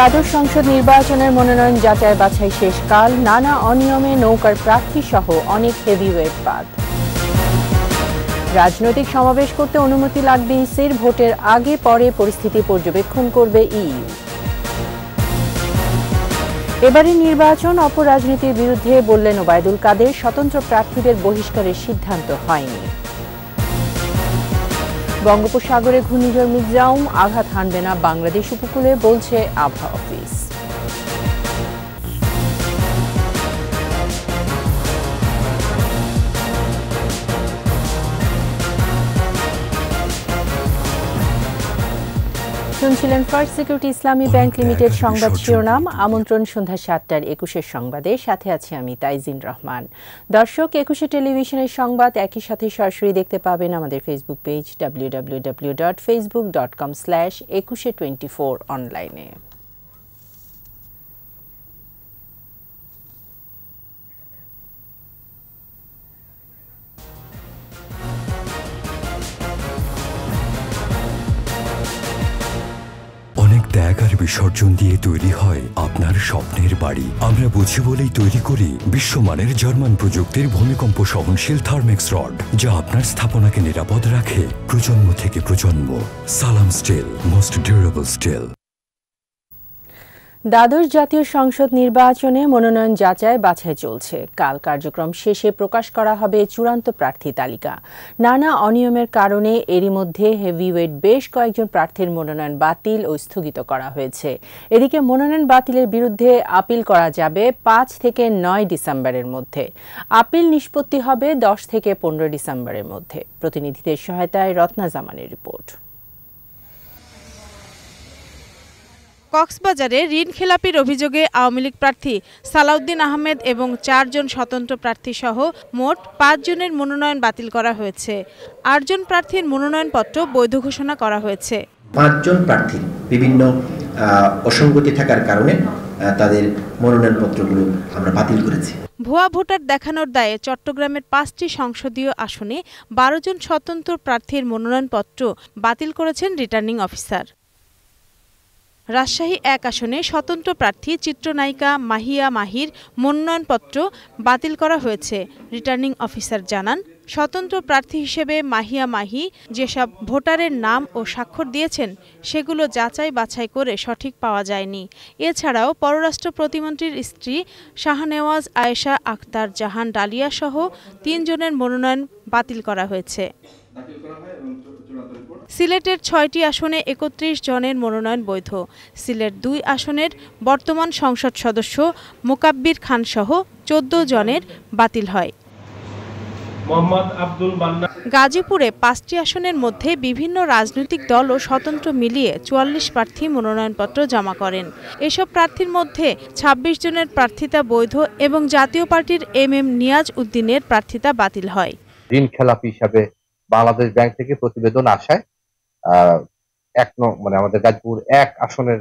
দ্বাদশ সংসদ নির্বাচনের মনোনয়ন যাচাই বাছাই শেষকাল, নানা অনিয়মে নৌকার প্রার্থী সহ অনেক হেভিওয়েট বাদ। রাজনৈতিক সমাবেশ করতে অনুমতি লাগবে ইসির, ভোটের আগে পরে পরিস্থিতি পর্যবেক্ষণ করবে ইইউ। এবারের নির্বাচন অপরাজনীতির বিরুদ্ধে বললেন ওবায়দুল কাদের, স্বতন্ত্র প্রার্থীদের বহিষ্কারের সিদ্ধান্ত হয়নি। বঙ্গোপসাগরে ঘূর্ণিঝড় মিগজাউম আঘাত হানবে না বাংলাদেশ উপকূলে, বলছে আবহাওয়া অফিস। শুনছিলেন ফার্স্ট সিকিউরিটি ইসলামী ব্যাংক লিমিটেড সংবাদ শিরোনাম। আমন্ত্রণ সন্ধ্যা ৭টার ২১ সংবাদে, সাথে আছে আমি তাইজিন রহমান। দর্শক, ২১ টেলিভিশনের সংবাদ একই সাথে সরাসরি দেখতে পাবেন আমাদের ফেসবুক পেজ www.facebook.com/2124 অনলাইনে। ত্যাগ আর বিসর্জন দিয়ে তৈরি হয় আপনার স্বপ্নের বাড়ি। আমরা বুঝি বলেই তৈরি করি বিশ্বমানের জার্মান প্রযুক্তির ভূমিকম্প সহনশীল থার্মেক্স রড, যা আপনার স্থাপনাকে নিরাপদ রাখে প্রজন্ম থেকে প্রজন্ম। সালাম স্টিল, মোস্ট ডিউরেবল স্টিল। দ্বাদশ জাতীয় সংসদ নির্বাচনে মনোনয়ন যাচাই বাছাই চলছে। কাল কার্যক্রম শেষে প্রকাশ করা হবে চূড়ান্ত প্রার্থী তালিকা। নানা অনিয়মের কারণে এরই মধ্যে হেভিওয়েট বেশ কয়েকজন প্রার্থীর মনোনয়ন বাতিল ও স্থগিত করা হয়েছে। এদিকে মনোনয়ন বাতিলের বিরুদ্ধে আপিল করা যাবে ৫ থেকে ৯ ডিসেম্বরের মধ্যে। আপিল নিষ্পত্তি হবে ১০ থেকে ১৫ ডিসেম্বরের মধ্যে। প্রতিনিধিদের সহায়তায় রত্না জামানের রিপোর্ট। কক্সবাজারে ঋণ খেলাপির অভিযোগে আওয়ামী লীগ প্রার্থী সালাউদ্দিন আহমেদ এবং ৪ জন স্বতন্ত্র প্রার্থী সহ মোট ৫ জনের মনোনয়ন বাতিল করা হয়েছে। ৮ জন প্রার্থীর মনোনয়নপত্র বৈধ ঘোষণা করা হয়েছে। ৫ জন প্রার্থী বিভিন্ন অসঙ্গতি থাকার কারণে তাদের মনোনয়নপত্রগুলো আমরা বাতিল করেছি। ভুয়া ভোটার দেখানোর দায়ে চট্টগ্রামের ৫টি সংসদীয় আসনে ১২ জন স্বতন্ত্র প্রার্থীর মনোনয়নপত্র বাতিল করেছেন রিটার্নিং অফিসার। রাজশাহী ১ আসনে স্বতন্ত্র প্রার্থী চিত্রনায়িকা মাহিয়া মাহির মনোনয়নপত্র বাতিল করা হয়েছে। রিটার্নিং অফিসার জানান, স্বতন্ত্র প্রার্থী হিসেবে মাহিয়া মাহি যেসব ভোটারের নাম ও স্বাক্ষর দিয়েছেন সেগুলো যাচাই বাছাই করে সঠিক পাওয়া যায়নি। এছাড়াও পররাষ্ট্র প্রতিমন্ত্রীর স্ত্রী শাহনেওয়াজ আয়েশা আক্তার জাহান ডালিয়া সহ ৩ জনের মনোনয়ন বাতিল করা হয়েছে। সিলেটের ৬টি আসনে ৩১ জনের মনোনয়ন বৈধ। সিলেট ২ আসনের বর্তমান সংসদ সদস্য মোকাব্বির খান সহ ১৪ জনের বাতিল হয়। গাজীপুরে ৫টি আসনের মধ্যে বিভিন্ন রাজনৈতিক দল ও স্বতন্ত্র মিলিয়ে ৪৪ প্রার্থী মনোনয়নপত্র জমা করেন। এসব প্রার্থীর মধ্যে ২৬ জনের প্রার্থিতা বৈধ এবং জাতীয় পার্টির এম নিয়াজ উদ্দিনের প্রার্থিতা বাতিল হয়। ঋণ খেলাপি হিসাবে বাংলাদেশ ব্যাংক থেকে প্রতিবেদন আসায় আমাদের গাজীপুর ১ আসনের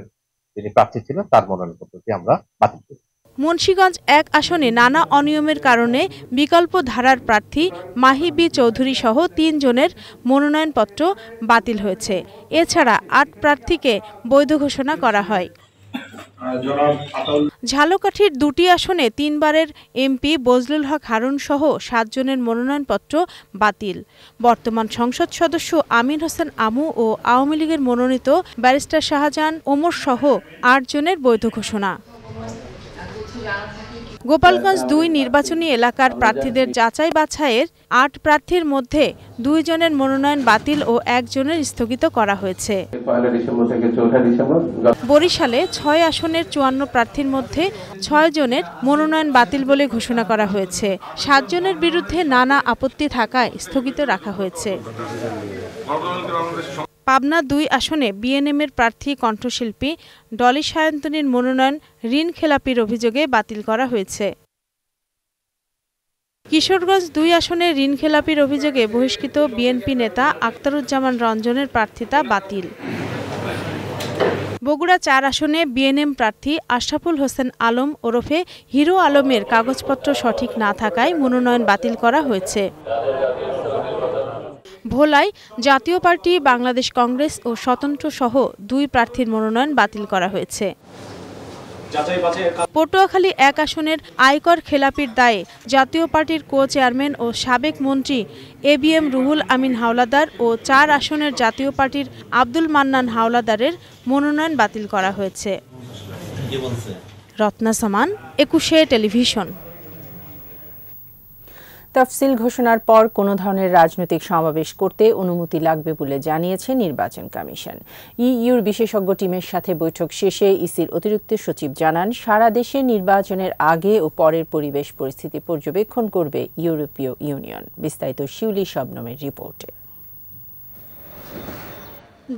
যিনি প্রার্থী ছিলেন তার মনোনয়নপত্রটি আমরা বাতিল করি। মুন্সিগঞ্জ ১ আসনে নানা অনিয়মের কারণে বিকল্প ধারার প্রার্থী মাহি বি চৌধুরী সহ ৩ জনের মনোনয়নপত্র বাতিল হয়েছে। এছাড়া ৮ প্রার্থীকে বৈধ ঘোষণা করা হয়। ঝালকাঠির ২টি আসনে ৩ বারের এমপি বজলুল হক হারুন সহ ৭ জনের মনোনয়নপত্র বাতিল। বর্তমান সংসদ সদস্য আমির হোসেন আমু ও আওয়ামী লীগের মনোনীত ব্যারিস্টার শাহজাহান ওমর সহ ৮ জনের বৈধ ঘোষণা। গোপালগঞ্জ ২ নির্বাচনী এলাকার প্রার্থীদের যাচাই বাছাইয়ের ৮ প্রার্থীর মধ্যে ২ জনের মনোনয়ন বাতিল ও ১ জনের স্থগিত করা হয়েছে। বরিশালে ৬ আসনের ৫৪ প্রার্থীর মধ্যে ৬ জনের মনোনয়ন বাতিল বলে ঘোষণা করা হয়েছে। ৭ জনের বিরুদ্ধে নানা আপত্তি থাকায় স্থগিত রাখা হয়েছে। পাবনা ২ আসনে বিএনএমের প্রার্থী কণ্ঠশিল্পী ডলি সায়ন্তনীর মনোনয়ন ঋণ খেলাপির অভিযোগে বাতিল করা হয়েছে। কিশোরগঞ্জ ২ আসনে ঋণ খেলাপির অভিযোগে বহিষ্কৃত বিএনপি নেতা আখতারুজ্জামান রঞ্জনের প্রার্থিতা বাতিল। বগুড়া ৪ আসনে বিএনএম প্রার্থী আশরাফুল হোসেন আলম ওরফে হিরো আলমের কাগজপত্র সঠিক না থাকায় মনোনয়ন বাতিল করা হয়েছে। ভোলায় জাতীয় পার্টি, বাংলাদেশ কংগ্রেস ও স্বতন্ত্র সহ 2 প্রার্থীর মনোনয়ন বাতিল করা হয়েছে। পটুয়াখালী 1 আসনের আয়কর খেলাপির দায়ে জাতীয় পার্টির কো-চেয়ারম্যান ও সাবেক মন্ত্রী ABM রুহুল আমিন হাওলাদার ও 4 আসনের জাতীয় পার্টির আব্দুল মান্নান হাওলাদারের মনোনয়ন বাতিল করা হয়েছে। রত্না সামান, 21 টেলিভিশন। তফসিল ঘোষণার পর কোনো ধরনের রাজনৈতিক সমাবেশ করতে অনুমতি লাগবে বলে জানিয়েছে নির্বাচন কমিশন। ইইউর বিশেষজ্ঞ টিমের সাথে বৈঠক শেষে ইসির অতিরিক্ত সচিব জানান, সারা দেশে নির্বাচনের আগে ও পরের পরিবেশ পরিস্থিতি পর্যবেক্ষণ করবে ইউরোপীয় ইউনিয়ন। বিস্তারিত শিউলি শবনমের রিপোর্টে।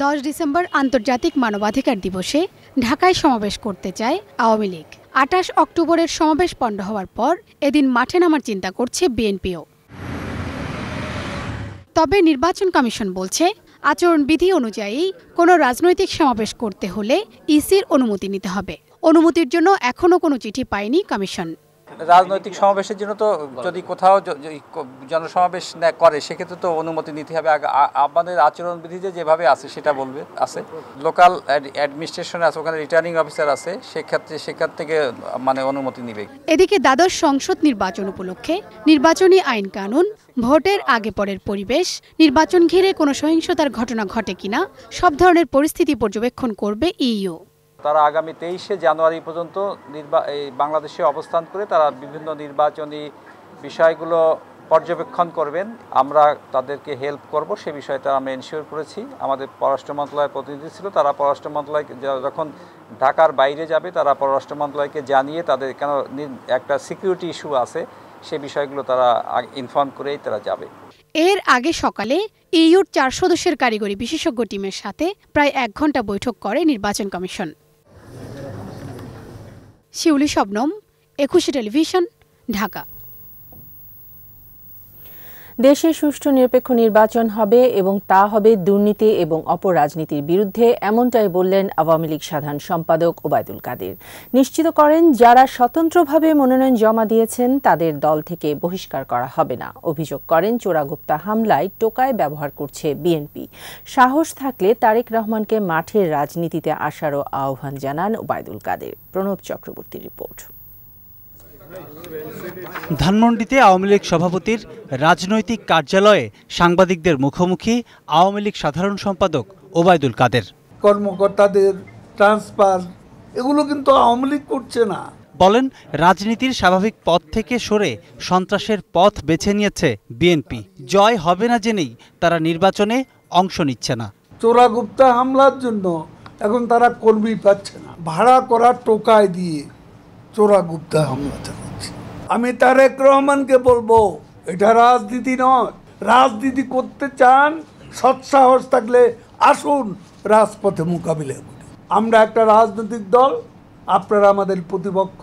10 ডিসেম্বর আন্তর্জাতিক মানবাধিকার দিবসে ঢাকায় সমাবেশ করতে চায় আওয়ামী লীগ। 28 অক্টোবরের সমাবেশ পণ্ড হওয়ার পর এদিন মাঠে নামার চিন্তা করছে বিএনপিও। তবে নির্বাচন কমিশন বলছে, আচরণবিধি অনুযায়ী কোনো রাজনৈতিক সমাবেশ করতে হলে ইসির অনুমতি নিতে হবে। অনুমতির জন্য এখনো কোনো চিঠি পায়নি কমিশন। রাজনৈতিক সমাবেশের জন্য তো যদি কোথাও জনসমাবেশ করে সেক্ষেত্রে তো অনুমতি নিতে হবে। আমাদের আচরণবিধিতে যেভাবে আছে সেটা বলবে আছে, লোকাল অ্যাডমিনিস্ট্রেশন আছে, ওখানে রিটার্নিং অফিসার আছে, সেক্ষেত্রে থেকে মানে অনুমতি নিবে। এদিকে দ্বাদশ সংসদ নির্বাচন উপলক্ষে নির্বাচনী আইন কানুন, ভোটের আগে পরের পরিবেশ, নির্বাচন ঘিরে কোনো সহিংসতার ঘটনা ঘটে কিনা সব ধরনের পরিস্থিতি পর্যবেক্ষণ করবে ইইউ। তারা আগামী 23শে জানুয়ারি পর্যন্ত বাংলাদেশে অবস্থান করে তারা বিভিন্ন নির্বাচনী বিষয়গুলো পর্যবেক্ষণ করবেন। আমরা তাদেরকে হেল্প করব, সে বিষয়টা আমরা এনশিওর করেছি। আমাদের পররাষ্ট্র মন্ত্রণালয়ের প্রতিনিধি ছিল, তারা পররাষ্ট্র মন্ত্রণালয় যখন ঢাকার বাইরে যাবে তারা পররাষ্ট্র মন্ত্রণালয়কে জানিয়ে তাদের কেন একটা সিকিউরিটি ইস্যু আছে সে বিষয়গুলো তারা ইনফর্ম করেই তারা যাবে। এর আগে সকালে ইইউর 4 সদস্যের কারিগরি বিশেষজ্ঞ টিমের সাথে প্রায় 1 ঘণ্টা বৈঠক করে নির্বাচন কমিশন। শিউলি শবনম, 21 টেলিভিশন, ঢাকা। দেশে সুষ্ঠু নিরপেক্ষ নির্বাচন হবে এবং তা হবে দুর্নীতি এবং অপরাজনীতির বিরুদ্ধে, এমনটাই বললেন আওয়ামী লীগ সাধারণ সম্পাদক ওবায়দুল কাদের। নিশ্চিত করেন, যারা স্বতন্ত্রভাবে মনোনয়ন জমা দিয়েছেন তাদের দল থেকে বহিষ্কার করা হবে না। অভিযোগ করেন, চোরাগুপ্তা হামলায় টোকাই ব্যবহার করছে বিএনপি। সাহস থাকলে তারেক রহমানকে মাঠের রাজনীতিতে আসারও আহ্বান জানান ওবায়দুল কাদের। প্রণব চক্রবর্তীর রিপোর্ট। ধানমন্ডিতে আওয়ামী লীগ সভাপতির রাজনৈতিক কার্যালয়ে সাংবাদিকদের মুখোমুখি আওয়ামী লীগ সাধারণ সম্পাদক ওবায়দুল কাদের। কর্মকর্তাদের ট্রান্সফার এগুলো কিন্তু আওয়ামী লীগ করছে না। বলেন, রাজনীতির স্বাভাবিক পথ থেকে সরে সন্ত্রাসের পথ বেছে নিয়েছে বিএনপি। জয় হবে না জেনেই তারা নির্বাচনে অংশ নিচ্ছে না। চোরাগুপ্তা হামলার জন্য এখন তারা কর্মী পাচ্ছে না, ভাড়া করা টোকায় দিয়ে চোরাগুপ্তা হামলা চালাচ্ছে। আমি তারেক রহমানকে বলবো, এটা রাজনীতি নয়। রাজনীতি করতে চান, সৎসাহস থাকলে আসুন রাজপথে মোকাবিলা করি। আমরা একটা রাজনৈতিক দল, আপনারা আমাদের প্রতিপক্ষ,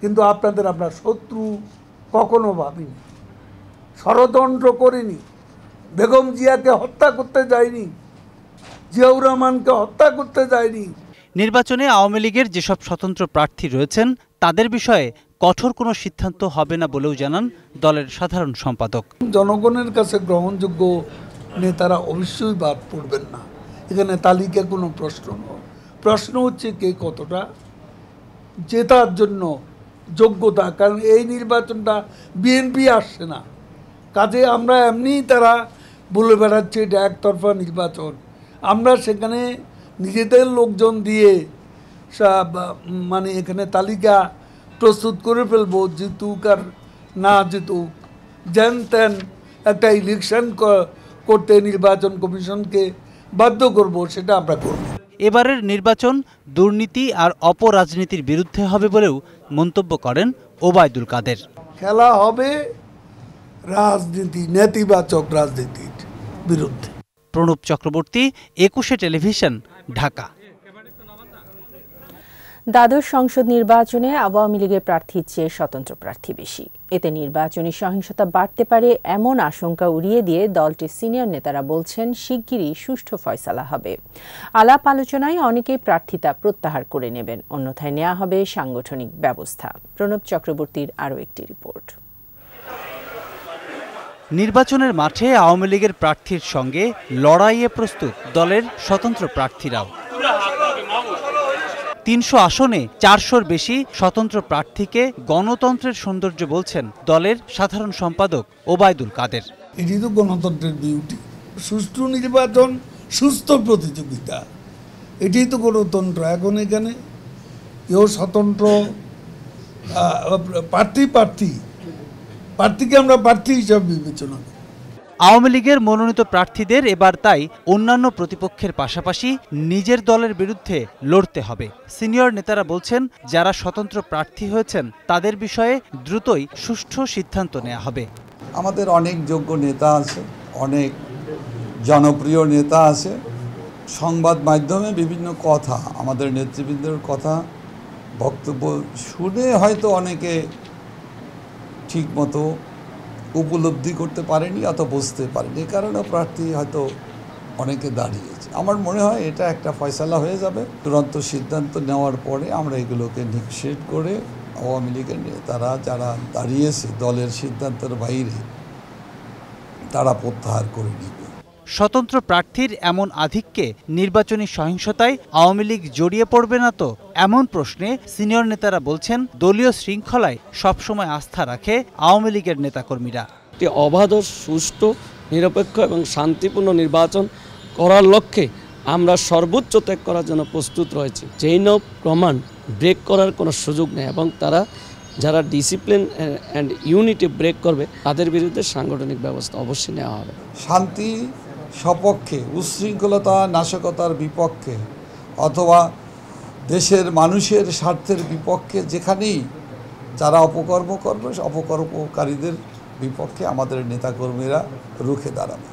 কিন্তু আপনাদের আমরা শত্রু কখনো ভাবিনি, ষড়যন্ত্র করিনি, বেগম জিয়াকে হত্যা করতে যায়নি, জিয়াউর রহমানকে হত্যা করতে যায়নি। নির্বাচনে আওয়ামী লীগের যেসব স্বতন্ত্র প্রার্থী রয়েছেন তাদের বিষয়ে কঠোর কোনো সিদ্ধান্ত হবে না বলেও জানান দলের সাধারণ সম্পাদক। জনগণের কাছে গ্রহণযোগ্য নেতারা অবশ্যই বাদ পড়বেন না। এখানে তালিকা কোনো প্রশ্ন নয়, প্রশ্ন হচ্ছে কে কতটা জেতার জন্য যোগ্যতা। কারণ এই নির্বাচনটা বিএনপি আসছে না, কাজে আমরা এমনিই তারা বলে বেড়াচ্ছে এটা একতরফা নির্বাচন। আমরা সেখানে নিজেদের লোকজন দিয়ে মানে এখানে তালিকা প্রস্তুত করে ফেলবো, জিতুক আর না জিতুক, যেন তেন একটা ইলেকশন করতে নির্বাচন কমিশনকে বাধ্য করব, সেটা আমরা করব। এবারের নির্বাচন দুর্নীতি আর অপরাজনীতির বিরুদ্ধে হবে বলেও মন্তব্য করেন ওবায়দুল কাদের। খেলা হবে রাজনীতি, নেতিবাচক রাজনীতির বিরুদ্ধে। প্রণব চক্রবর্তী, 21 টেলিভিশন, ঢাকা। দ্বাদশ সংসদ নির্বাচনে আওয়ামী লীগের প্রার্থীর চেয়ে স্বতন্ত্র প্রার্থী বেশি। এতে নির্বাচনী সহিংসতা বাড়তে পারে এমন আশঙ্কা উড়িয়ে দিয়ে দলটির সিনিয়র নেতারা বলছেন, শিগগিরই সুষ্ঠু ফয়সালা হবে। আলাপ আলোচনায় অনেকেই প্রার্থিতা প্রত্যাহার করে নেবেন, অন্যথায় নেওয়া হবে সাংগঠনিক ব্যবস্থা। প্রণব চক্রবর্তীর আরও একটি রিপোর্ট। নির্বাচনের মাঠে আওয়ামী লীগের প্রার্থীর সঙ্গে লড়াইয়ে প্রস্তুত দলের স্বতন্ত্র প্রার্থীরাও। ৩০০ আসনে ৪০০-র বেশি স্বতন্ত্র প্রার্থীকে গণতন্ত্রের সৌন্দর্য বলছেন দলের সাধারণ সম্পাদক ওবায়দুল কাদের। এটি তো গণতন্ত্রের বিউটি, সুষ্ঠু নির্বাচন, সুস্থ প্রতিযোগিতা, এটাই তো গণতন্ত্র। এখন এখানে কেউ স্বতন্ত্র প্রার্থীকে আমরা প্রার্থী হিসাবে বিবেচনা করি। আওয়ামী লীগের মনোনীত প্রার্থীদের এবার তাই অন্যান্য প্রতিপক্ষের পাশাপাশি নিজের দলের বিরুদ্ধে লড়তে হবে। সিনিয়র নেতারা বলছেন, যারা স্বতন্ত্র প্রার্থী হয়েছেন তাদের বিষয়ে দ্রুতই সুষ্ঠু সিদ্ধান্ত নেওয়া হবে। আমাদের অনেক যোগ্য নেতা আছে, অনেক জনপ্রিয় নেতা আছে। সংবাদ মাধ্যমে বিভিন্ন কথা, আমাদের নেতৃবৃন্দের কথা, বক্তব্য শুনে হয়তো অনেকে ঠিকমতো উপলব্ধি করতে পারেনি অথবা বুঝতে পারেনি, এ কারণে প্রার্থী হয়তো অনেকে দাঁড়িয়েছে। আমার মনে হয় এটা একটা ফয়সালা হয়ে যাবে। চূড়ান্ত সিদ্ধান্ত নেওয়ার পরে আমরা এগুলোকে নিষেধ করে আওয়ামী লীগের নেতারা যারা দাঁড়িয়েছে দলের সিদ্ধান্তের বাইরে, তারা প্রত্যাহার করে নিবে। স্বতন্ত্র প্রার্থীর এমন আধিক্যে নির্বাচনী সহিংসতায় আওয়ামী লীগ জড়িয়ে পড়বে না তো, এমন প্রশ্নে সিনিয়র নেতারা বলছেন, দলীয় শৃঙ্খলায় সবসময় আস্থা রাখে আওয়ামী লীগের নেতাকর্মীরা। একটি অবাধ, সুষ্ঠু, নিরপেক্ষ এবং শান্তিপূর্ণ নির্বাচন করার লক্ষ্যে আমরা সর্বোচ্চ ত্যাগ করার জন্য প্রস্তুত রয়েছি। চেইন অফ কমান্ড ব্রেক করার কোনো সুযোগ নেই এবং যারা ডিসিপ্লিন অ্যান্ড ইউনিটি ব্রেক করবে তাদের বিরুদ্ধে সাংগঠনিক ব্যবস্থা অবশ্যই নেওয়া হবে। শান্তি সপক্ষে, উচ্ছৃঙ্খলতা নাশকতার বিপক্ষে অথবা দেশের মানুষের স্বার্থের বিপক্ষে যেখানেই যারা অপকর্ম করবে, অপকর্মকারীদের বিপক্ষে আমাদের নেতাকর্মীরা রুখে দাঁড়াবে।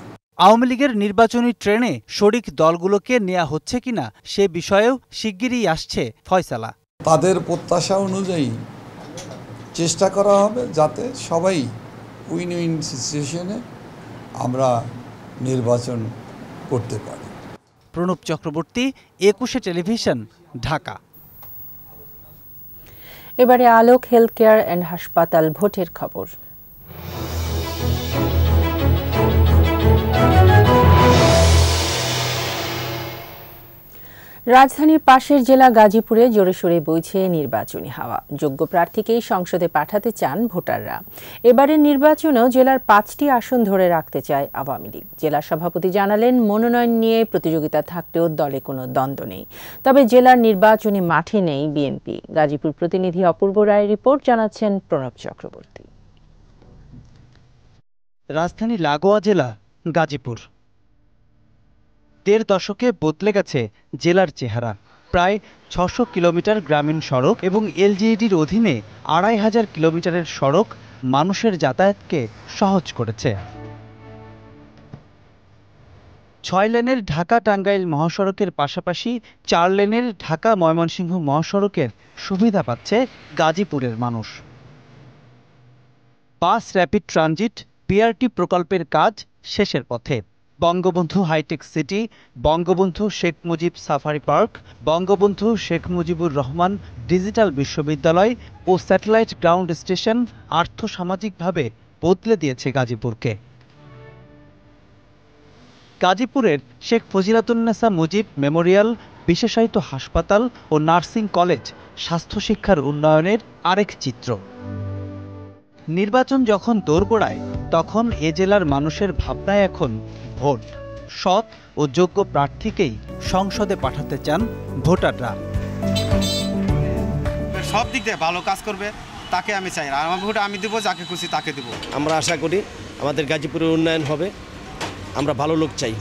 আওয়ামী লীগের নির্বাচনী ট্রেনে শরিক দলগুলোকে নেওয়া হচ্ছে কিনা সে বিষয়েও শিগগিরই আসছে ফয়সালা। তাদের প্রত্যাশা অনুযায়ী চেষ্টা করা হবে যাতে সবাই উইন উইন সিচুয়েশনে আমরা নির্বাচন করতে পারি। প্রণব চক্রবর্তী, ২১শে টেলিভিশন, ঢাকা। এবারে আলোক হেলথ কেয়ার অ্যান্ড হাসপাতাল ভোটের খবর। রাজধানীর পাশের জেলা গাজীপুরে জোরে সোরে বইছে নির্বাচনী হাওয়া। যোগ্য প্রার্থীকেই সংসদে পাঠাতে চান ভোটাররা। এবারের নির্বাচনেও জেলার ৫টি আসন ধরে রাখতে চায় আওয়ামী লীগ। জেলা সভাপতি জানালেন, মনোনয়ন নিয়ে প্রতিযোগিতা থাকলেও দলে কোনো দ্বন্দ্ব নেই, তবে জেলার নির্বাচনী মাঠে নেই বিএনপি। গাজীপুর প্রতিনিধি অপূর্ব রায়ের রিপোর্ট, জানাচ্ছেন প্রণব চক্রবর্তী। রাজধানী লাগোয়া জেলা গাজীপুর। ১.৫ দশকে বদলে গেছে জেলার চেহারা। প্রায় ৬০০ কিলোমিটার গ্রামীণ সড়ক এবং এলজিইডির অধীনে ২৫০০ কিলোমিটারের সড়ক মানুষের যাতায়াতকে সহজ করেছে। ৬ লেনের ঢাকা টাঙ্গাইল মহাসড়কের পাশাপাশি ৪ লেনের ঢাকা ময়মনসিংহ মহাসড়কের সুবিধা পাচ্ছে গাজীপুরের মানুষ। বাস র্যাপিড ট্রানজিট বিআরটি প্রকল্পের কাজ শেষের পথে। Bangabandhu hi-tech city, Bangabandhu Sheikh Mujib safari park, Bangabandhu Sheikh Mujibur Rahman digital বিশ্ববিদ্যালয় ও স্যাটেলাইট গ্রাউন্ড স্টেশন আর্থসামাজিকভাবে বদলে দিয়েছে গাজীপুরকে। গাজীপুরের শেখ ফজিলাতুন্নেসা মুজিব মেমোরিয়াল, বিশেষায়িত হাসপাতাল ও নার্সিং কলেজ স্বাস্থ্য শিক্ষার উন্নয়নের আরেক চিত্র। নির্বাচন যখন দোরগোড়ায়, তখন এ জেলার মানুষের ভাবনায় এখন ভোট। সৎ ও যোগ্য প্রার্থীকেই সংসদে পাঠাতে চান ভোটাররা। সব দিক দিয়ে ভালো কাজ করবে তাকে আমি চাই, আর আমার ভোট আমি দেবো, যাকে খুশি তাকে দেবো। আমরা আশা করি আমাদের গাজীপুরের উন্নয়ন হবে। আমরা ভালো লোক চাই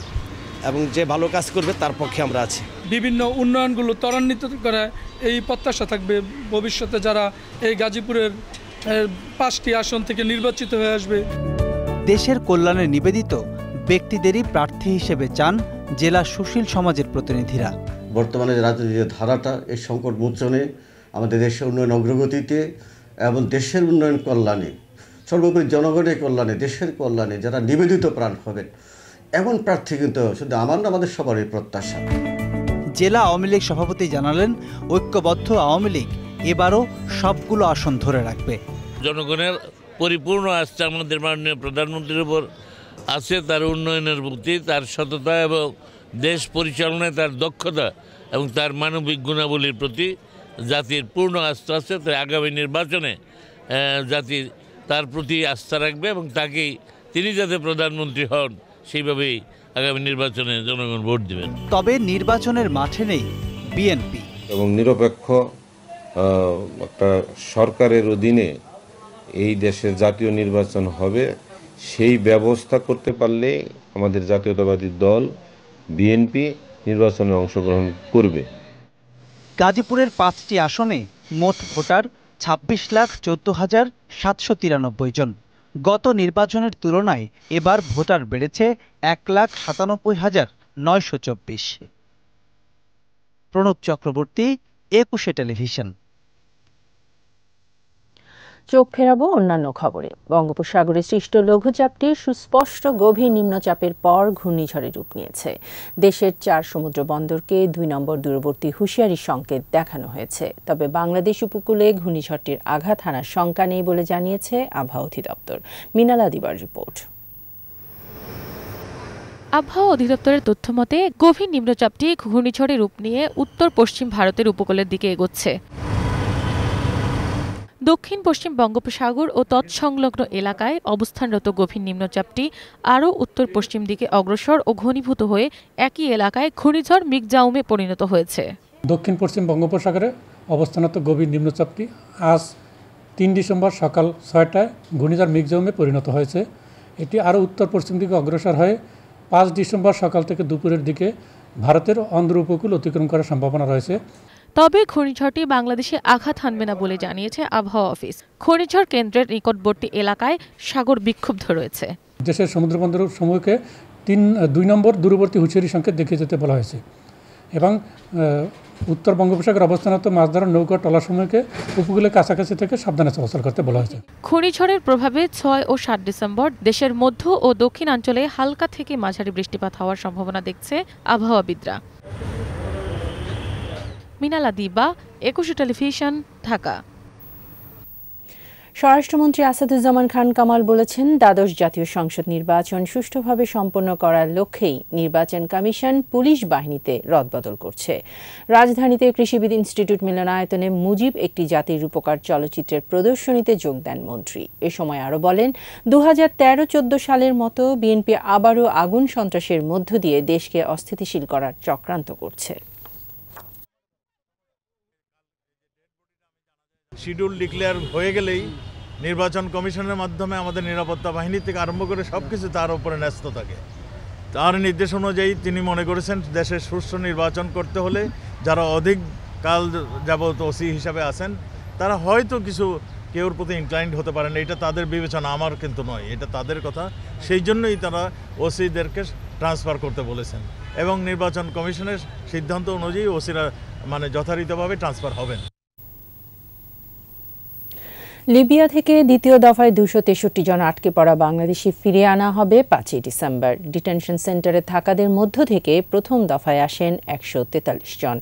এবং যে ভালো কাজ করবে তার পক্ষে আমরা আছি। বিভিন্ন উন্নয়নগুলো ত্বরান্বিত করে এই প্রত্যাশা থাকবে ভবিষ্যতে যারা এই গাজীপুরের 5টি আসন থেকে নির্বাচিত হয়ে আসবে। দেশের কল্যাণে নিবেদিত ব্যক্তিদেরই প্রার্থী হিসেবে চান জেলা সুশীল সমাজের প্রতিনিধিরা। বর্তমানে রাজনৈতিক ধারাটা এই সংকট মোচনে, আমাদের দেশের উন্নয়ন অগ্রগতিতে এবং দেশের উন্নয়ন কল্যাণে, সর্বোপরি জনগণের কল্যাণে, দেশের কল্যাণে যারা নিবেদিত প্রাণ হবেন, এমন প্রার্থী কিন্তু শুধু আমার না, আমাদের সবারই প্রত্যাশা। জেলা আওয়ামী লীগ সভাপতি জানালেন, ঐক্যবদ্ধ আওয়ামী লীগ এবারও সবগুলো আসন ধরে রাখবে। জনগণের পরিপূর্ণ আস্থা আমাদের মাননীয় প্রধানমন্ত্রীর উপর আছে, তার উন্নয়নের প্রতি, তার সততা এবং দেশ পরিচালনায় তার দক্ষতা এবং তার মানবিক গুণাবলীর প্রতি জাতির পূর্ণ আস্থা আছে। তাই আগামী নির্বাচনে জাতি তার প্রতি আস্থা রাখবে এবং তাকেই, তিনি যাতে প্রধানমন্ত্রী হন সেইভাবেই আগামী নির্বাচনে জনগণ ভোট দেবেন। তবে নির্বাচনের মাঠে নেই বিএনপি এবং নিরপেক্ষ একটা সরকারের অধীনে এই দেশের জাতীয় নির্বাচন হবে, সেই ব্যবস্থা করতে পারলে আমাদের জাতীয়তাবাদী দল বিএনপি নির্বাচনে অংশগ্রহণ করবে। গাজীপুরের 5টি আসনে মোট ভোটার 26,14,793 জন। গত নির্বাচনের তুলনায় এবার ভোটার বেড়েছে 1,97,924। প্রণব চক্রবর্তী, 21 টেলিভিশন। চোখ ফেরাবো অন্যান্য খবরে। বঙ্গোপসাগরে সৃষ্ট লঘুচাপটি সুস্পষ্ট গভীর নিম্নচাপের পর ঘূর্ণিঝড়ে রূপ নিয়েছে। দেশের 4 সমুদ্র বন্দরকে 2 নম্বর দূরবর্তী হুঁশিয়ারি সংকেত দেখানো হয়েছে। তবে বাংলাদেশ উপকূলে ঘূর্ণিঝড়টির আঘাত হানার শঙ্কা নেই বলে জানিয়েছে আবহাওয়া অধিদপ্তর। মিনালা দিবার রিপোর্ট। আবহাওয়া অধিদপ্তরের তথ্য মতে গভীর নিম্নচাপটি ঘূর্ণিঝড়ে রূপ নিয়ে উত্তর পশ্চিম ভারতের উপকূলের দিকে এগোচ্ছে। দক্ষিণ পশ্চিম বঙ্গোপসাগর ও তৎসংলগ্ন এলাকায় অবস্থানরত গভীর নিম্নচাপটি আরও উত্তর পশ্চিম দিকে অগ্রসর ও ঘনীভূত হয়ে একই এলাকায় ঘূর্ণিঝড় মিগজাউমে পরিণত হয়েছে। দক্ষিণ পশ্চিম বঙ্গোপসাগরে অবস্থানরত গভীর নিম্নচাপটি আজ 3 ডিসেম্বর সকাল 6টায় ঘূর্ণিঝড় মিগজাউমে পরিণত হয়েছে। এটি আরও উত্তর পশ্চিম দিকে অগ্রসর হয়ে 5 ডিসেম্বর সকাল থেকে দুপুরের দিকে ভারতের অন্ধ্র উপকূল অতিক্রম করার সম্ভাবনা রয়েছে। তবে ঘূর্ণিঝড়টি বাংলাদেশে আঘাত হানবে না বলে জানিয়েছে আবহাওয়া অফিস। ঘূর্ণিঝড় কেন্দ্রের নিকটবর্তী এলাকায় সাগর বিক্ষুব্ধ রয়েছে। দেশের সমুদ্রবন্দর সমূহকে 2 নম্বর দূরবর্তী হুঁশিয়ারি সংকেত দেখিয়ে যেতে বলা হয়েছে এবং উত্তর বঙ্গোপসাগর অবস্থানত মাছ ধরার নৌকা ট্রলারসমূহকে উপকূলের কাছাকাছি থেকে সাবধানে চলাচল করতে বলা হয়েছে। ঘূর্ণিঝড়ের প্রভাবে 6 ও 7 ডিসেম্বর দেশের মধ্য ও দক্ষিণাঞ্চলে হালকা থেকে মাঝারি বৃষ্টিপাত হওয়ার সম্ভাবনা দেখছে আবহাওয়াবিদরা। মিনালা দিবা, 21 টেলিভিশন, ঢাকা। স্বরাষ্ট্রমন্ত্রী আসাদুজ্জামান খান কামাল বলেছেন, দ্বাদশ জাতীয় সংসদ নির্বাচন সুষ্ঠুভাবে সম্পন্ন করার লক্ষ্যেই নির্বাচন কমিশন পুলিশ বাহিনীতে রদবদল করছে। রাজধানীতে কৃষিবিদ ইনস্টিটিউট মিলনায়তনে মুজিব একটি জাতির রূপকার চলচ্চিত্রের প্রদর্শনীতে যোগ দেন মন্ত্রী। এ সময় আরও বলেন, 2013-14 সালের মতো বিএনপি আবারও আগুন সন্ত্রাসের মধ্য দিয়ে দেশকে অস্থিতিশীল করার চক্রান্ত করছে। শিডিউল ডিক্লেয়ার হয়ে গেলেই নির্বাচন কমিশনের মাধ্যমে আমাদের নিরাপত্তা বাহিনী থেকে আরম্ভ করে সব কিছু তার উপরে ন্যস্ত থাকে। তার নির্দেশ অনুযায়ী তিনি মনে করেছেন দেশের সুষ্ঠু নির্বাচন করতে হলে যারা অধিক কাল যাবত ওসি হিসাবে আছেন তারা হয়তো কিছু কেউর প্রতি ইনক্লাইন্ড হতে পারেন, এটা তাদের বিবেচনা, আমার কিন্তু নয়, এটা তাদের কথা। সেই জন্যই তারা ওসিদেরকে ট্রান্সফার করতে বলেছেন এবং নির্বাচন কমিশনের সিদ্ধান্ত অনুযায়ী ওসিরা যথারীতিভাবে ট্রান্সফার হবেন। লিবিয়া থেকে দ্বিতীয় দফায় 263 জন আটকে পড়া বাংলাদেশি ফিরিয়ে আনা হবে 5 ডিসেম্বর। ডিটেনশন সেন্টারে থাকাদের মধ্য থেকে প্রথম দফায় আসেন 143 জন।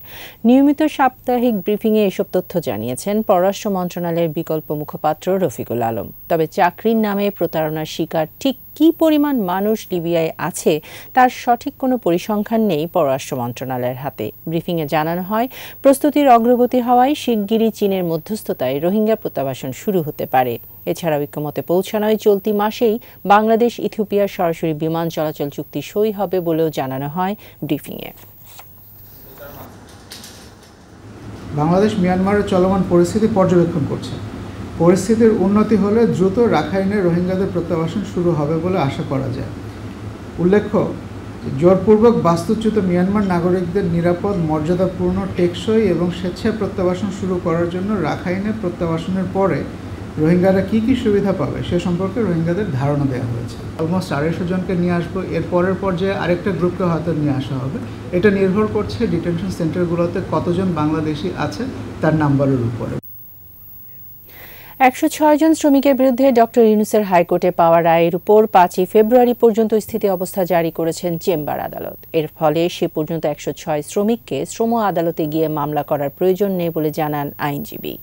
নিয়মিত সাপ্তাহিক ব্রিফিংয়ে এসব তথ্য জানিয়েছেন পররাষ্ট্র মন্ত্রণালয়ের বিকল্প মুখপাত্র রফিকুল আলম। তবে চাকরির নামে প্রতারণার শিকার ঠিক কী পরিমাণ মানুষ লিবিয়ায় আছে তার সঠিক কোনো পরিসংখ্যান নেই পররাষ্ট্র মন্ত্রণালয়ের হাতে। ব্রিফিংয়ে জানানো হয়, প্রস্তুতির অগ্রগতি হওয়ায় শিগগিরই চীনের মধ্যস্থতায় রোহিঙ্গা প্রত্যাবাসন শুরু হতে পারে। এছাড়াও ঐক্যমতে পৌঁছানোয় চলতি মাসেই বাংলাদেশ ইথিওপিয়ার সরাসরি বিমান চলাচল চুক্তি সই হবে বলেও জানানো হয় ব্রিফিংয়ে। বাংলাদেশ মিয়ানমারের চলমান পরিস্থিতি পর্যবেক্ষণ করছে। পরিস্থিতির উন্নতি হলে দ্রুত রাখাইনে রোহিঙ্গাদের প্রত্যাবাসন শুরু হবে বলে আশা করা যায়। উল্লেখ্য, জোরপূর্বক বাস্তুচ্যুত মিয়ানমার নাগরিকদের নিরাপদ, মর্যাদাপূর্ণ, টেকসই এবং স্বেচ্ছায় প্রত্যাবাসন শুরু করার জন্য রাখাইনে প্রত্যাবাসনের পরে রোহিঙ্গারা কী কী সুবিধা পাবে সে সম্পর্কে রোহিঙ্গাদের ধারণা দেওয়া হয়েছে। অলমোস্ট 250 জনকে নিয়ে আসবো, এর পরের পর্যায়ে আরেকটা গ্রুপকে হয়তো নিয়ে আসা হবে। এটা নির্ভর করছে ডিটেনশন সেন্টারগুলোতে কতজন বাংলাদেশি আছে তার নাম্বারের উপরে। 106 জন শ্রমিকের বিরুদ্ধে ডক্টর ইউনূসের হাইকোর্টে পাওয়া রায়ের উপর 5 ফেব্রুয়ারি পর্যন্ত স্থিতি অবস্থা জারি করেছেন চেম্বার আদালত। এর ফলে সে পর্যন্ত 106 শ্রমিককে শ্রম আদালতে গিয়ে মামলা করার প্রয়োজন নেই বলে জানান আইনজীবী।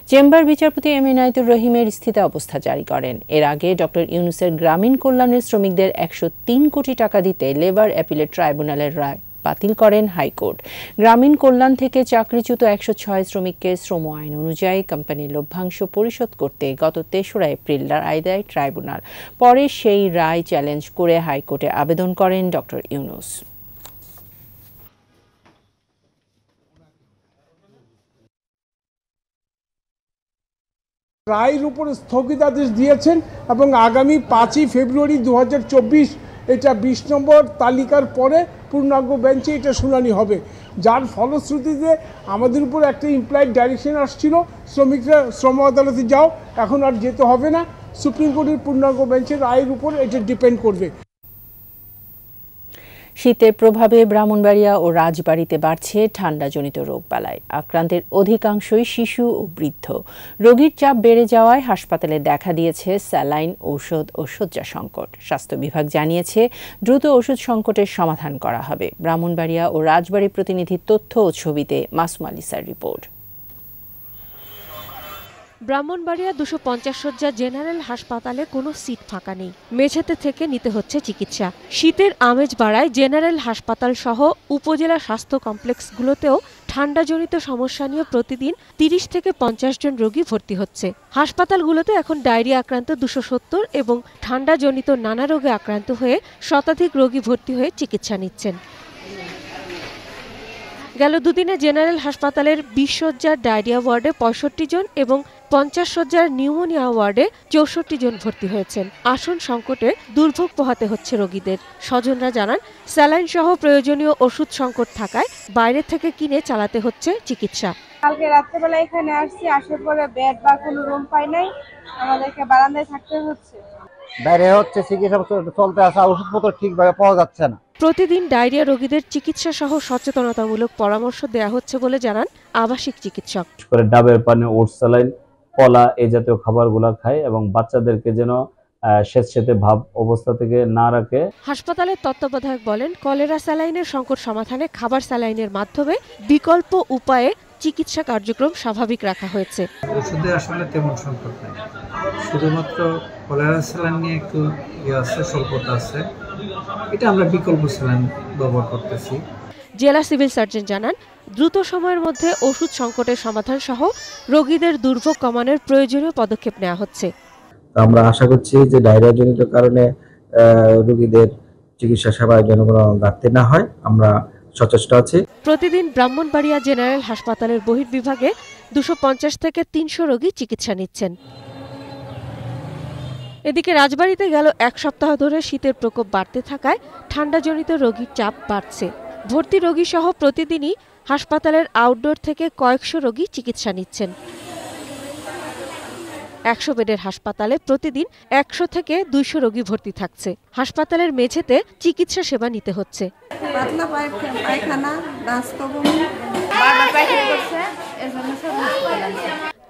চেম্বার বিচারপতি এম ইনায়েতুর রহিমের স্থিতি অবস্থা জারি করেন। এর আগে ডক্টর ইউনূসের গ্রামীণ কল্যাণের শ্রমিকদের 103 কোটি টাকা দিতে লেবার অ্যাপিলেট ট্রাইব্যুনালের রায় বাতিল করেন হাইকোর্ট। গ্রামীণ কল্যাণ থেকে চাকরিচ্যুত 106 শ্রমিককে শ্রম আইন অনুযায়ী কোম্পানির লভ্যাংশ পরিশোধ করতে গত 3রা এপ্রিল রায় দেয় ট্রাইব্যুনাল। পরে সেই রায় চ্যালেঞ্জ করে হাইকোর্টে আবেদন করেন ডক্টর ইউনূস। রায়ের উপর স্থগিতাদেশ দিয়েছেন এবং আগামী 5 ফেব্রুয়ারি 2024 এটা 20 নম্বর তালিকার পরে পূর্ণাঙ্গ বেঞ্চে এটা শুনানি হবে, যার ফলশ্রুতিতে আমাদের উপর একটা ইমপ্লাইড ডাইরেকশন আসছিল শ্রমিকরা শ্রম আদালতে যাও, এখন আর যেতে হবে না। সুপ্রিম কোর্টের পূর্ণাঙ্গ বেঞ্চের রায়ের উপর এটা ডিপেন্ড করবে। শীতের প্রভাবে ব্রাহ্মণবাড়িয়া ও রাজবাড়ীতে বাড়ছে ঠান্ডাজনিত রোগবালাই। আক্রান্তের অধিকাংশই শিশু ও বৃদ্ধ। রোগীর চাপ বেড়ে যাওয়ায় হাসপাতালে দেখা দিয়েছে স্যালাইন, ঔষধ ও শয্যা সংকট। স্বাস্থ্য বিভাগ জানিয়েছে দ্রুত ওষুধ সংকটের সমাধান করা হবে। ব্রাহ্মণবাড়িয়া ও রাজবাড়ী প্রতিনিধির তথ্য ও ছবিতে মাসুমা লিসার রিপোর্ট। ব্রাহ্মণবাড়িয়া 250 শয্যা জেনারেল হাসপাতালে কোনো সিট ফাঁকা নেই। মেঝেতে থেকে নিতে হচ্ছে চিকিৎসা। শীতের আমেজ বাড়ায় জেনারেল হাসপাতাল সহ উপজেলা স্বাস্থ্য কমপ্লেক্সগুলোতেও ঠান্ডাজনিত সমস্যা নিয়ে প্রতিদিন 30 থেকে 50 জন রোগী ভর্তি হচ্ছে। হাসপাতালগুলোতে এখন ডায়রিয়া আক্রান্ত 270 এবং ঠান্ডাজনিত নানা রোগে আক্রান্ত হয়ে শতাধিক রোগী ভর্তি হয়ে চিকিৎসা নিচ্ছেন। গেল দুদিনে জেনারেল হাসপাতালের 20 শয্যার ডায়রিয়া ওয়ার্ডে 65 জন এবং 50 শয্যার নিউমোনিয়া ওয়ার্ডে 64 জন ভর্তি হয়েছেন। আসন সংকটে দুর্ভোগ পোহাতে হচ্ছে রোগীদের। স্বজনরা জানান, স্যালাইন সহ প্রয়োজনীয় ওষুধ সংকট থাকায় বাইরে থেকে কিনে চালাতে হচ্ছে চিকিৎসা। কালকে রাত্রেবেলা এখানে আসছি, আসার পরে বেড বা কোনো রুম পাই নাই, আমাদেরকে বারান্দায় থাকতে হচ্ছে। বাইরে হচ্ছে চিকিৎসা চলতে আসা, ওষুধপত্র ঠিকভাবে পাওয়া যাচ্ছে না। প্রতিদিন ডায়রিয়া রোগীদের চিকিৎসা সহ সচেতনতামূলক পরামর্শ দেওয়া হচ্ছে বলে জানান আবাসিক চিকিৎসক। ডাবের পানি, ওটস, স্যালাইন, কলা এই জাতীয় খাবারগুলো খায় এবং বাচ্চাদেরকে যেন স্বেচ্ছাতে ভাব অবস্থা থেকে না রাখে। হাসপাতালের তত্ত্বাবধায়ক বলেন, কলেরা স্যালাইনের সংকট সমাধানে খাবার স্যালাইনের মাধ্যমে বিকল্প উপায়ে চিকিৎসা কার্যক্রম স্বাভাবিক রাখা হয়েছে। ওষুধে আসলে তেমন সংকট নেই, শুধুমাত্র কলেরা স্যালাইন নিয়ে একটু আছে, স্বল্পতা আছে। এটা আমরা বিকল্প স্যালাইন ব্যবহার করতেছি। জেলা সিভিল সার্জন জানান, দ্রুত সময়ের মধ্যে ওষুধ সংকটের সমাধান সহ রোগীদের দুর্ভোগ কমানোর প্রয়োজনীয় পদক্ষেপ নেওয়া হচ্ছে। আমরা আশা করছি যে ডায়রিয়াজনিত কারণে রোগীদের চিকিৎসা সেবায় যেন কোনো ঘাটতি না হয়, আমরা সচেষ্ট আছি। প্রতিদিন ব্রাহ্মণবাড়িয়া জেনারেল হাসপাতালের বহির্বিভাগে 250 থেকে 300 রোগী চিকিৎসা নিচ্ছেন। এদিকে রাজবাড়ীতে গেল এক সপ্তাহ ধরে শীতের প্রকোপ বাড়তে থাকায় ঠান্ডাজনিত রোগীর চাপ বাড়ছে। ভর্তি রোগী সহ প্রতিদিনই হাসপাতালের আউটডোর থেকে কয়েকশো রোগী চিকিৎসা নিচ্ছেন। 100 বেডের হাসপাতালে প্রতিদিন 100 থেকে 200 রোগী ভর্তি থাকছে। হাসপাতালের মেঝেতে চিকিৎসা সেবা নিতে হচ্ছে।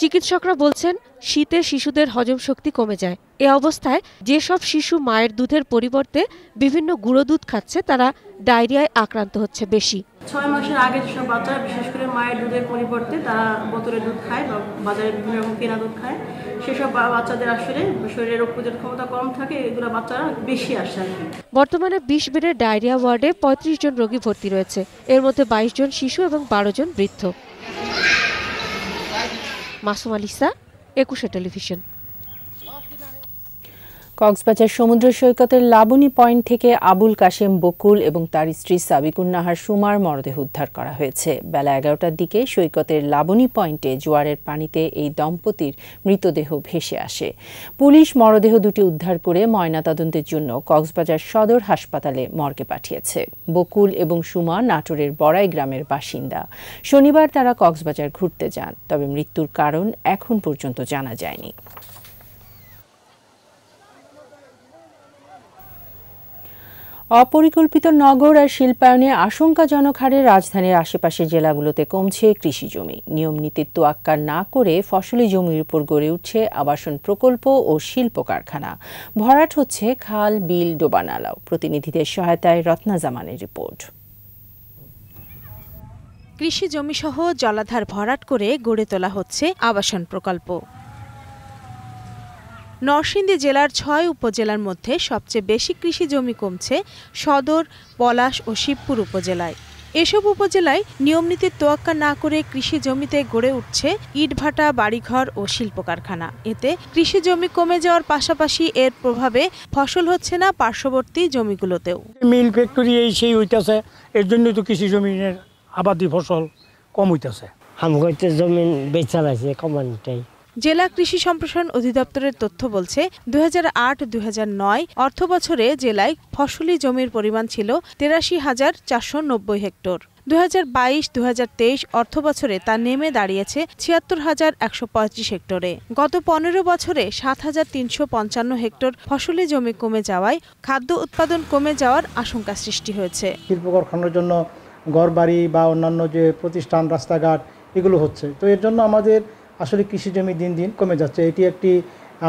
চিকিৎসকরা বলছেন, শীতে শিশুদের হজম শক্তি কমে যায়। এ অবস্থায় যেসব শিশু মায়ের দুধের পরিবর্তে বিভিন্ন গুঁড়ো দুধ খাচ্ছে, তারা ডায়রিয়ায় আক্রান্ত হচ্ছে বেশি। 6 মাসের আগে যেসব বাচ্চারা বিশেষ করে মায়ের দুধের পরিবর্তে তারা বোতলের দুধ খায় বা বাজারে বিভিন্ন রকম কেনা দুধ খায়, সেসব বাচ্চাদের আসলে শরীরে রোগ প্রতিরোধ ক্ষমতা কম থাকে, এগুলো বাচ্চারা বেশি আসে আর কি। বর্তমানে 20 বেডের ডায়রিয়া ওয়ার্ডে 35 জন রোগী ভর্তি রয়েছে। এর মধ্যে 22 জন শিশু এবং 12 জন বৃদ্ধ। Masuma Lisa, 21 television. কক্সবাজার সমুদ্র সৈকতের লাবণী পয়েন্ট থেকে আবুল কাশেম বকুল এবং তার স্ত্রী সাবিকুন নাহার সুমার মরদেহ উদ্ধার করা হয়েছে। বেলা 11টার দিকে সৈকতের লাবণী পয়েন্টে জোয়ারের পানিতে এই দম্পতির মৃতদেহ ভেসে আসে। পুলিশ মরদেহ দুটি উদ্ধার করে ময়নাতদন্তের জন্য কক্সবাজার সদর হাসপাতালে মর্গে পাঠিয়েছে। বকুল এবং সুমা নাটোরের বড়াই গ্রামের বাসিন্দা। শনিবার তারা কক্সবাজার ঘুরতে যান, তবে মৃত্যুর কারণ এখন পর্যন্ত জানা যায়নি। অপরিকল্পিত নগর আর শিল্পায়নে আশঙ্কাজনক হারে রাজধানীর আশেপাশের জেলাগুলোতে কমছে কৃষি জমি। নিয়ম নীতির তোয়াক্কা না করে ফসলি জমির উপর গড়ে উঠছে আবাসন প্রকল্প ও শিল্প কারখানা। ভরাট হচ্ছে খাল, বিল, ডোবানালাও। প্রতিনিধিদের সহায়তায় রত্না জামানের রিপোর্ট। কৃষি জমিসহ জলাধার ভরাট করে গড়ে তোলা হচ্ছে আবাসন প্রকল্প। নরসিংদী জেলার ৬ উপজেলার মধ্যে সবচেয়ে বেশি কৃষি জমি কমছে সদর, পলাশ ও শিবপুর উপজেলায়। এসব উপজেলায় নিয়মনীতির তোয়াক্কা না করে কৃষি জমিতে গড়ে উঠছে ইটভাটা, বাড়িঘর ও শিল্প কারখানা। এতে কৃষি জমি কমে যাওয়ার পাশাপাশি এর প্রভাবে ফসল হচ্ছে না পার্শ্ববর্তী জমিগুলোতেও। মিল ফ্যাক্টরি এই সেই হইতেছে, এর জন্য তো কৃষি জমির আবাদি ফসল কম হইতেছে। আমগো জমিন বেচা লাগছে কমানটাই। জেলা কৃষি সম্প্রসারণ অধিদপ্তরের তথ্য বলছে 2008-2009 অর্থ বছরে জেলায় ফসলি জমির পরিমাণ ছিল 83,490 হেক্টর। 2022-2023 অর্থ বছরে তা নেমে দাঁড়িয়েছে 76,135 হেক্টরে। গত 15 বছরে 7,355 হেক্টর ফসলি জমি কমে যাওয়ায় খাদ্য উৎপাদন কমে যাওয়ার আশঙ্কা সৃষ্টি হয়েছে। শিল্প কারখানার জন্য ঘরবাড়ি বা অন্যান্য যে প্রতিষ্ঠান, রাস্তাঘাট এগুলো হচ্ছে, তো এর জন্য আমাদের আসলে কৃষি জমি দিন দিন কমে যাচ্ছে। এটি একটি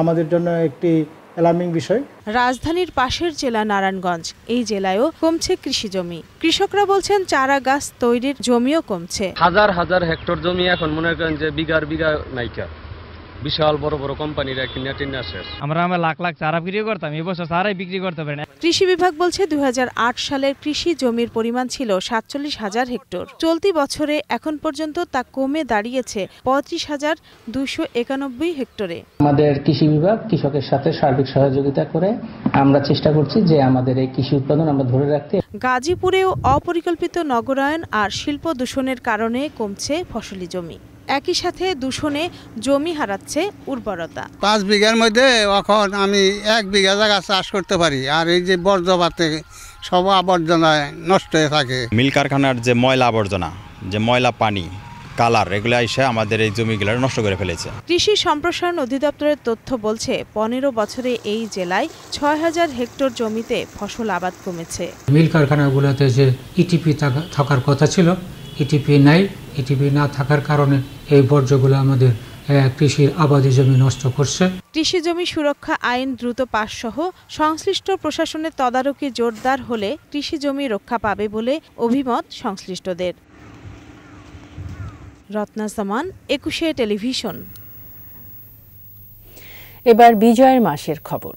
আমাদের জন্য একটি অ্যালার্মিং বিষয়। রাজধানীর পাশের জেলা নারায়ণগঞ্জ, এই জেলায়ও কমছে কৃষি জমি। কৃষকরা বলছেন চারা গাছ তৈরির জমিও কমছে। হাজার হাজার হেক্টর জমি এখন মনে করেন যে বিঘার বিঘা নাইকা, বিশাল বড় বড় কোম্পানিরা কিনে টিনে শেষ। আমরা লাখ লাখ চারা বিক্রি করতাম, এবছর চারাই বিক্রি করতে পারি না। কৃষি বিভাগ বলছে 2008 সালের কৃষি জমির পরিমাণ ছিল 47,000 হেক্টর। চলতি বছরে এখন পর্যন্ত তা কমে দাঁড়িয়েছে 35,291 হেক্টরে। আমাদের কৃষি বিভাগ কৃষকের সাথে সার্বিক সহযোগিতা করে আমরা চেষ্টা করছি যে আমাদের এই কৃষি উৎপাদন আমরা ধরে রাখতে। গাজীপুরেও অপরিকল্পিত নগরায়ন আর শিল্প দূষণের কারণে কমছে ফসলি জমি। একই সাথে দূষণে জমি হারাচ্ছে উর্বরতা। 5 বিঘার মধ্যে এখন আমি 1 বিঘা জায়গা চাষ করতে পারি, আর এই যে বর্জ্যপাতে সব আবর্জনায় নষ্ট হয়ে থাকে। মিল কারখানার যে ময়লা আবর্জনা, যে ময়লা পানি, কালার, এগুলো এসে আমাদের এই জমিগুলো নষ্ট করে ফেলেছে। কৃষি সম্প্রসারণ অধিদপ্তরের তথ্য বলছে 15 বছরে এই জেলায় 6,000 হেক্টর জমিতে ফসল আবাদ কমেছে। মিল কারখানাগুলোতে যে ইটিপি থাকার কথা ছিল, ইটিপি নাই। ইটিপি না থাকার কারণে এই বর্জ্যগুলো আমাদের কৃষির আবাদি জমি নষ্ট করছে। কৃষি জমি সুরক্ষা আইন দ্রুত পাস সহ সংশ্লিষ্ট প্রশাসনের তদারকি জোরদার হলে কৃষি জমি রক্ষা পাবে বলে অভিমত সংশ্লিষ্টদের। রত্না জামান, 21 টেলিভিশন। এবার বিজয়ের মাসের খবর।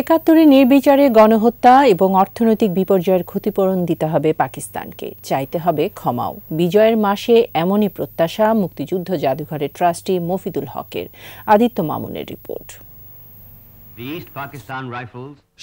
একাত্তরে নির্বিচারে গণহত্যা এবং অর্থনৈতিক বিপর্যয়ের ক্ষতিপূরণ দিতে হবে পাকিস্তানকে, চাইতে হবে ক্ষমাও। বিজয়ের মাসে এমনই প্রত্যাশা মুক্তিযুদ্ধ জাদুঘরের ট্রাস্টি মফিদুল হকের। আদিত্য মামুনের রিপোর্ট।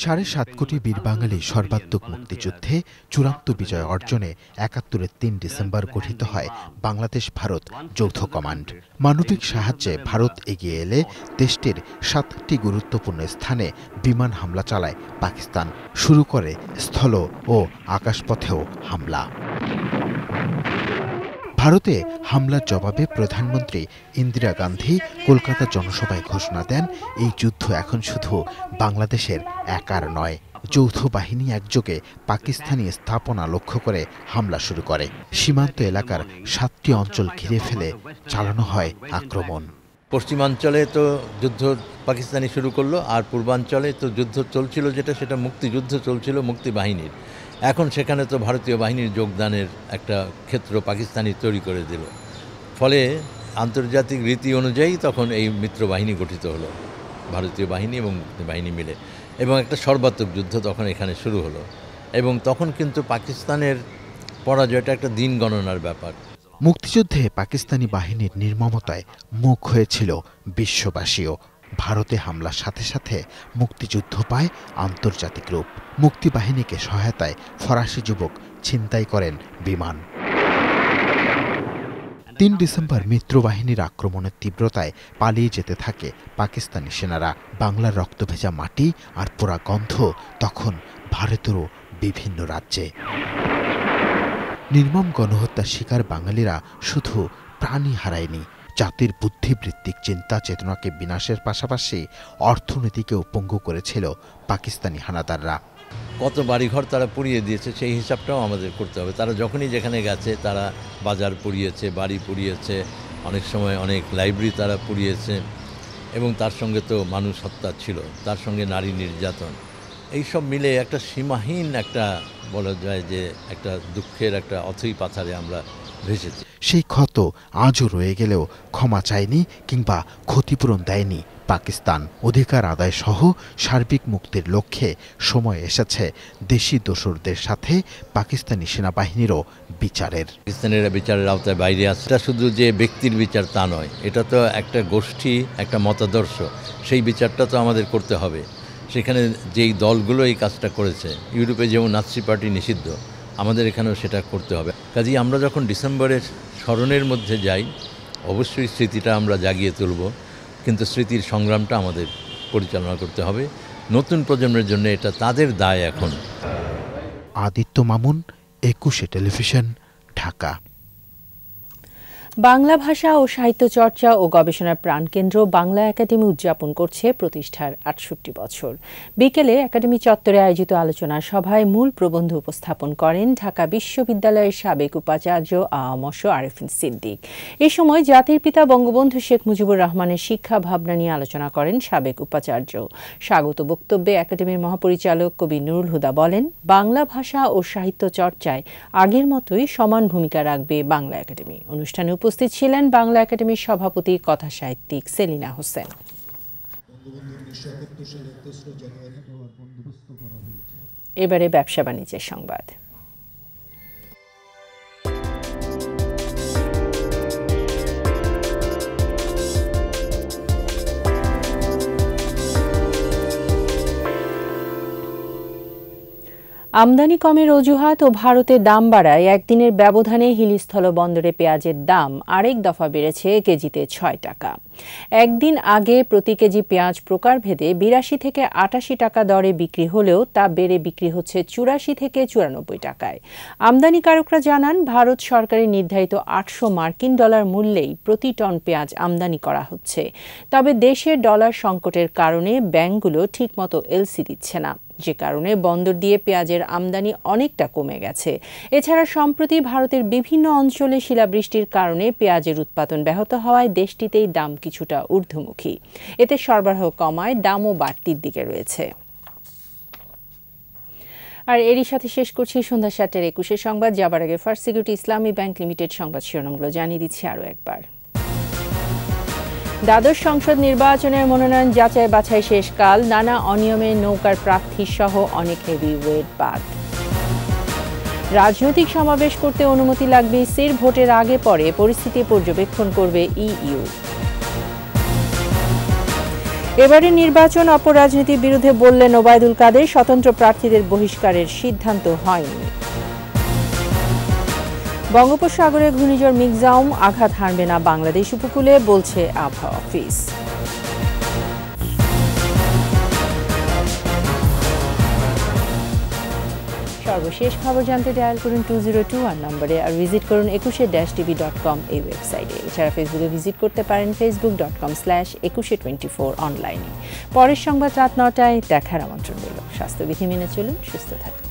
৭.৫ কোটি বীর বাঙালি সর্বাত্মক মুক্তিযুদ্ধে চূড়ান্ত বিজয় অর্জনে ৭১-এর ৩ ডিসেম্বর গঠিত হয় বাংলাদেশ ভারত যৌথ কমান্ড। মানবিক সাহায্যে ভারত এগিয়ে এলে দেশটির ৭টি গুরুত্বপূর্ণ স্থানে বিমান হামলা চালায় পাকিস্তান, শুরু করে স্থল ও আকাশপথেও হামলা। ভারতে হামলার জবাবে প্রধানমন্ত্রী ইন্দিরা গান্ধী কলকাতা জনসভায় ঘোষণা দেন, এই যুদ্ধ এখন শুধু বাংলাদেশের একার নয়। যৌথ বাহিনী একযোগে পাকিস্তানি স্থাপনা লক্ষ্য করে হামলা শুরু করে। সীমান্ত এলাকার 7টি অঞ্চল ঘিরে ফেলে চালানো হয় আক্রমণ। পশ্চিমাঞ্চলে তো যুদ্ধ পাকিস্তানি শুরু করলো, আর পূর্বাঞ্চলে তো যুদ্ধ চলছিল, সেটা মুক্তিযুদ্ধ চলছিল মুক্তি বাহিনীর। এখন সেখানে তো ভারতীয় বাহিনীর যোগদানের একটা ক্ষেত্র পাকিস্তানি তৈরি করে দিল। ফলে আন্তর্জাতিক রীতি অনুযায়ী তখন এই মিত্র বাহিনী গঠিত হলো, ভারতীয় বাহিনী এবং মুক্তি বাহিনী মিলে, এবং একটা সর্বাত্মক যুদ্ধ তখন এখানে শুরু হলো। এবং তখন কিন্তু পাকিস্তানের পরাজয়টা একটা দিন গণনার ব্যাপার। মুক্তিযুদ্ধে পাকিস্তানি বাহিনীর নির্মমতায় মুখ হয়েছিল বিশ্ববাসীও। ভারতে হামলার সাথে সাথে মুক্তিযুদ্ধ পায় আন্তর্জাতিক রূপ। মুক্তিবাহিনীকে সহায়তায় ফরাসি যুবক ছিনতাই করেন বিমান। ৩ ডিসেম্বর মিত্রবাহিনীর আক্রমণের তীব্রতায় পালিয়ে যেতে থাকে পাকিস্তানি সেনারা। বাংলার রক্তভেজা মাটি আর পোড়া গন্ধ তখন ভারতেরও বিভিন্ন রাজ্যে। নির্মম গণহত্যার শিকার বাঙালিরা শুধু প্রাণই হারায়নি, জাতির বুদ্ধিবৃত্তিক চিন্তা চেতনাকে বিনাশের পাশাপাশি অর্থনীতিকেও পঙ্গু করেছিল পাকিস্তানি হানাদাররা। কত বাড়িঘর তারা পুড়িয়ে দিয়েছে সেই হিসাবটাও আমাদের করতে হবে। তারা যখনই যেখানে গেছে তারা বাজার পুড়িয়েছে, বাড়ি পুড়িয়েছে, অনেক সময় অনেক লাইব্রেরি তারা পুড়িয়েছে, এবং তার সঙ্গে তো মানুষ হত্যা ছিল, তার সঙ্গে নারী নির্যাতন, এইসব মিলে একটা সীমাহীন একটা বলা যায় যে একটা দুঃখের একটা অথৈ পাথারে আমরা ভেসেছি। সেই ক্ষত আজও রয়ে গেলেও ক্ষমা চায়নি কিংবা ক্ষতিপূরণ দেয়নি পাকিস্তান। অধিকার আদায় সহ সার্বিক মুক্তির লক্ষ্যে সময় এসেছে দেশি দোসরদের সাথে পাকিস্তানি সেনাবাহিনীরও বিচারের। পাকিস্তানিরা বিচারের আওতায় বাইরে আছে। এটা শুধু যে ব্যক্তির বিচার তা নয়, এটা তো একটা গোষ্ঠী, একটা মতাদর্শ, সেই বিচারটা তো আমাদের করতে হবে। সেখানে যেই দলগুলো এই কাজটা করেছে, ইউরোপে যেমন নাৎসি পার্টি নিষিদ্ধ, আমাদের এখানেও সেটা করতে হবে। কাজেই আমরা যখন ডিসেম্বরের স্মরণের মধ্যে যাই, অবশ্যই স্মৃতিটা আমরা জাগিয়ে তুলব, কিন্তু স্মৃতির সংগ্রামটা আমাদের পরিচালনা করতে হবে। নতুন প্রজন্মের জন্য এটা তাদের দায় এখন। আদিত্য মামুন, 21 টেলিভিশন, ঢাকা। বাংলা ভাষা ও সাহিত্য চর্চা ও গবেষণার প্রাণকেন্দ্র বাংলা একাডেমি উদযাপন করছে প্রতিষ্ঠার 68 বছর। বিকেলে একাডেমি চত্বরে আয়োজিত আলোচনা সভায় মূল প্রবন্ধ উপস্থাপন করেন ঢাকা বিশ্ববিদ্যালয়ের সাবেক উপাচার্য আ.ম.স. আরেফিন সিদ্দিক। এ সময় জাতির পিতা বঙ্গবন্ধু শেখ মুজিবুর রহমানের শিক্ষা ভাবনা নিয়ে আলোচনা করেন সাবেক উপাচার্য। স্বাগত বক্তব্যে একাডেমির মহাপরিচালক কবি নুরুল হুদা বলেন, বাংলা ভাষা ও সাহিত্য চর্চায় আগের মতোই সমান ভূমিকা রাখবে বাংলা একাডেমি। অনুষ্ঠানে উপস্থিত ছিলেন বাংলা একাডেমির সভাপতি কথা সাহিত্যিক সেলিনা হোসেন। এবারে ব্যবসা বাণিজ্যের সংবাদ। আমদানি কমের অজুহাত ও ভারতের দাম বাড়ায় একদিনের ব্যবধানে হিলিস্থল বন্দরে পেঁয়াজের দাম আরেক দফা বেড়েছে কেজিতে ৬ টাকা। একদিন আগে প্রতি কেজি পেঁয়াজ প্রকারভেদে ৮২ থেকে ৮৮ টাকা দরে বিক্রি হলেও তা বেড়ে বিক্রি হচ্ছে ৮৪ থেকে ৯৪ টাকায়। আমদানিকারকরা জানান, ভারত সরকারের নির্ধারিত ৮০০ মার্কিন ডলার মূল্যেই প্রতি টন পেঁয়াজ আমদানি করা হচ্ছে। তবে দেশের ডলার সংকটের কারণে ব্যাংকগুলো ঠিকমতো এলসি দিচ্ছে না, যে কারণে বন্দর দিয়ে পেঁয়াজের আমদানি অনেকটা কমে গেছে। এছাড়া সম্প্রতি ভারতের বিভিন্ন অঞ্চলে শিলাবৃষ্টির কারণে পেঁয়াজের উৎপাদন ব্যাহত হওয়ায় দেশটিতেই দাম কিছুটা ঊর্ধ্বমুখী। এতে সরবরাহ কমায় দামও বাড়তির দিকে রয়েছে। আর এরই সাথে শেষ করছি সন্ধ্যা ৭টার ২১ সংবাদ। যাবার আগে ফার্স্ট সিকিউরিটি ইসলামী ব্যাংক লিমিটেড সংবাদ শিরোনামগুলো জানিয়ে দিচ্ছি আরও একবার। দ্বাদশ সংসদ নির্বাচনের মনোনয়ন যাচাই বাছাই শেষকাল, নানা অনিয়মে নৌকার প্রার্থী সহ অনেক হেভিওয়েট বাদ। রাজনৈতিক সমাবেশ করতে অনুমতি লাগবে ইসির, ভোটের আগে পরে পরিস্থিতি পর্যবেক্ষণ করবে ইইউ। এবারের নির্বাচন অপরাজনীতির বিরুদ্ধে বললেন ওবায়দুল কাদের, স্বতন্ত্র প্রার্থীদের বহিষ্কারের সিদ্ধান্ত হয়নি। বঙ্গোপসাগরে ঘূর্ণিঝড় মিগজাউম আঘাত হানবে না বাংলাদেশ উপকূলে, বলছে আবহাওয়া অফিস। সর্বশেষ খবর জানতে ডায়াল করুন 2021 নম্বরে, আর ভিজিট করুন 21-tv.com এই ওয়েবসাইটে। এছাড়া ফেসবুকে ভিজিট করতে পারেন facebook.com/2124 অনলাইনে। পরের সংবাদ রাত ৯টায় দেখার আমন্ত্রণ রইল। স্বাস্থ্যবিধি মেনে চলুন, সুস্থ থাকুন।